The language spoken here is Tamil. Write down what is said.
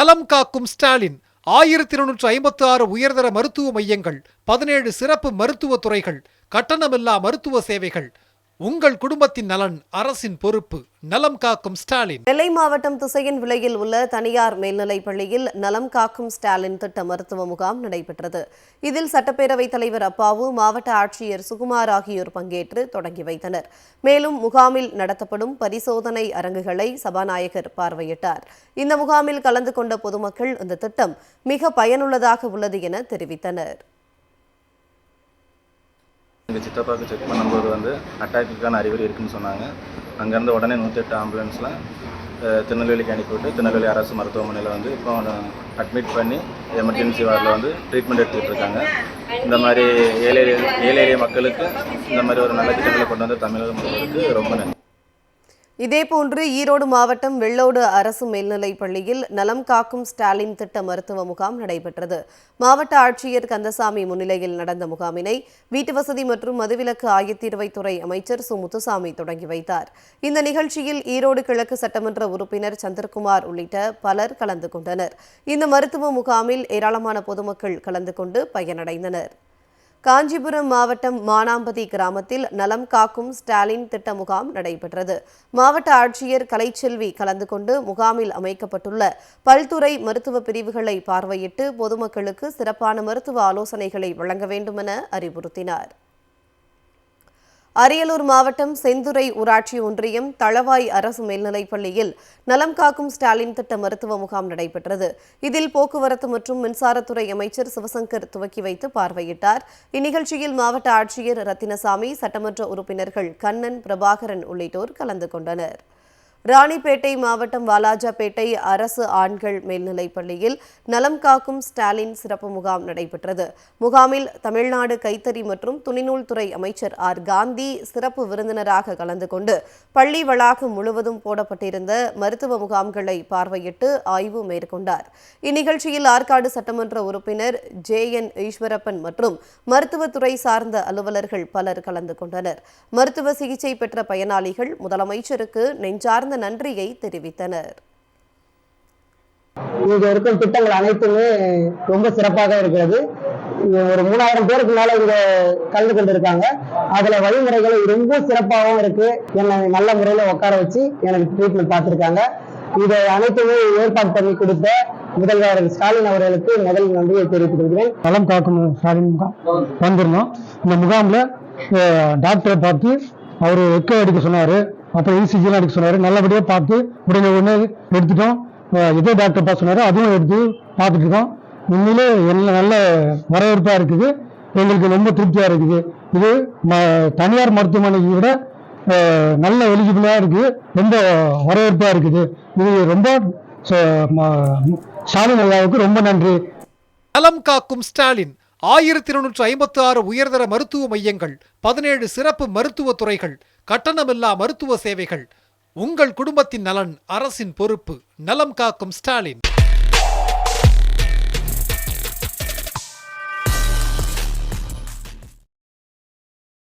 நலம் காக்கும் ஸ்டாலின் 1256 உயர்தர மருத்துவ மையங்கள், 17 சிறப்பு மருத்துவ துறைகள், கட்டணமில்லா மருத்துவ சேவைகள். உங்கள் குடும்பத்தின் நலன் அரசின் பொறுப்பு. நலம் காக்கும் ஸ்டாலின். நெல்லை மாவட்டம் திசையன் விலையில் உள்ள தனியார் மேல்நிலைப் பள்ளியில் நலம் காக்கும் ஸ்டாலின் திட்ட மருத்துவ முகாம் நடைபெற்றது. இதில் சட்டப்பேரவைத் தலைவர் அப்பாவு, மாவட்ட ஆட்சியர் சுகுமார் ஆகியோர் பங்கேற்று தொடங்கி வைத்தனர். மேலும் முகாமில் நடத்தப்படும் பரிசோதனை அரங்குகளை சபாநாயகர் பார்வையிட்டார். இந்த முகாமில் கலந்து கொண்ட பொதுமக்கள் இந்த திட்டம் மிக பயனுள்ளதாக உள்ளது என தெரிவித்தனர். எங்கள் சித்தப்பாவுக்கு செக் பண்ணும்போது அட்டாக்குக்கான அறிகுறி இருக்குன்னு சொன்னாங்க. அங்கேருந்து உடனே 108 ஆம்புலன்ஸில் திருநெல்வேலிக்கு அனுப்பிவிட்டு திருநெல்வேலி அரசு மருத்துவமனையில் இப்போ அட்மிட் பண்ணி எமர்ஜென்சி வார்டில் ட்ரீட்மெண்ட் எடுத்துகிட்டு இருக்காங்க. இந்த மாதிரி ஏழை எளிய மக்களுக்கு இந்த மாதிரி ஒரு நல்ல திட்டங்களை கொண்டு வந்து தமிழக மக்களுக்கு ரொம்ப நன்றி. இதேபோன்று ஈரோடு மாவட்டம் வெள்ளோடு அரசு மேல்நிலைப் பள்ளியில் நலம் காக்கும் ஸ்டாலின் திட்ட மருத்துவ முகாம் நடைபெற்றது. மாவட்ட ஆட்சியர் கந்தசாமி முன்னிலையில் நடந்த முகாமினை வீட்டுவசதி மற்றும் மதுவிலக்கு ஆயத்தீர்வைத்துறை அமைச்சர் சு முத்துசாமி தொடங்கி வைத்தார். இந்த நிகழ்ச்சியில் ஈரோடு கிழக்கு சட்டமன்ற உறுப்பினர் சந்திரகுமார் உள்ளிட்ட பலர் கலந்து கொண்டனர். இந்த மருத்துவ முகாமில் ஏராளமான பொதுமக்கள் கலந்து கொண்டு பயனடைந்தனர். காஞ்சிபுரம் மாவட்டம் மானாம்பதி கிராமத்தில் நலம் காக்கும் ஸ்டாலின் திட்ட முகாம் நடைபெற்றது. மாவட்ட ஆட்சியர் கலைச்செல்வி கலந்து கொண்டு முகாமில் அமைக்கப்பட்டுள்ள பல்துறை மருத்துவ பிரிவுகளை பார்வையிட்டு பொதுமக்களுக்கு சிறப்பான மருத்துவ ஆலோசனைகளை வழங்க வேண்டும் என அறிவுறுத்தினார். அரியலூர் மாவட்டம் செந்துறை ஊராட்சி ஒன்றியம் தளவாய் அரசு மேல்நிலைப் பள்ளியில் நலம் காக்கும் ஸ்டாலின் திட்ட மருத்துவ முகாம் நடைபெற்றது. இதில் போக்குவரத்து மற்றும் மின்சாரத்துறை அமைச்சர் சிவசங்கர் துவக்கி வைத்து பார்வையிட்டார். இந்நிகழ்ச்சியில் மாவட்ட ஆட்சியர் ரத்தினசாமி, சட்டமன்ற உறுப்பினர்கள் கண்ணன், பிரபாகரன் உள்ளிட்டோர் கலந்து கொண்டனர். ராணிப்பேட்டை மாவட்டம் வாலாஜாபேட்டை அரசு ஆண்கள் மேல்நிலைப் பள்ளியில் நலம் காக்கும் ஸ்டாலின் சிறப்பு முகாம் நடைபெற்றது. முகாமில் தமிழ்நாடு கைத்தறி மற்றும் துணிநூல் துறை அமைச்சர் ஆர் காந்தி சிறப்பு விருந்தினராக கலந்து கொண்டு பள்ளி வளாகம் முழுவதும் போடப்பட்டிருந்த மருத்துவ முகாம்களை பார்வையிட்டு ஆய்வு மேற்கொண்டார். இந்நிகழ்ச்சியில் ஆற்காடு சட்டமன்ற உறுப்பினர் JN ஈஸ்வரப்பன் மற்றும் மருத்துவத்துறை சார்ந்த அலுவலர்கள் பலர் கலந்து கொண்டனர். மருத்துவ சிகிச்சை பெற்ற பயனாளிகள் முதலமைச்சருக்கு நெஞ்சார்ந்த நன்றியை தெரிவித்தனர். இங்க இருக்கும் திட்டங்கள் அனைத்துமே ரொம்ப சிறப்பாக இருக்கிறது. ஒரு 3000 பேருக்கு மேல இங்க கலந்து கொண்டிருக்காங்க. அதுல வழிமுறைகள் ரொம்ப சிறப்பாகவும் இருக்கு. என்னை நல்ல முறையில உட்கார வச்சு எனக்கு ட்ரீட்மெண்ட் பார்த்திருக்காங்க. இதை அனைத்துமே ஏற்பாடு பண்ணி கொடுத்த முதல்வர் ஸ்டாலின் அவர்களுக்கு முதல் நன்றியை தெரிவித்துக் கொள்கிறேன். நலம் காக்கும் ஸ்டாலின் முகாம் வந்திருந்தோம். இந்த முகாம்ல டாக்டரை பார்த்து அவர் எக்கோ அடிக்க சொன்னாரு, அப்புறம் ECG அடிக்க சொன்னாரு. நல்லபடியாக பார்த்து உடனே எடுத்துட்டோம். இதே டாக்டர் பார்த்து சொன்னாரு, அதுவும் எடுத்து பார்த்துட்டு இருக்கோம். உண்மையிலே நல்ல வரவேற்பா இருக்குது. எங்களுக்கு ரொம்ப திருப்தியா இருக்குது. இது தனியார் மருத்துவமனையை விட நல்ல எலிஜிபிளா இருக்கு. ரொம்ப வரவேற்பா இருக்குது. இது ரொம்ப ஸ்டாலின் ஐயாவுக்கு ரொம்ப நன்றி. நலம் காக்கும் ஸ்டாலின் 1256 உயர்தர மருத்துவ மையங்கள், 17 சிறப்பு மருத்துவ துறைகள், கட்டணமில்லா மருத்துவ சேவைகள். உங்கள் குடும்பத்தின் நலன் அரசின் பொறுப்பு. நலம் காக்கும் ஸ்டாலின்.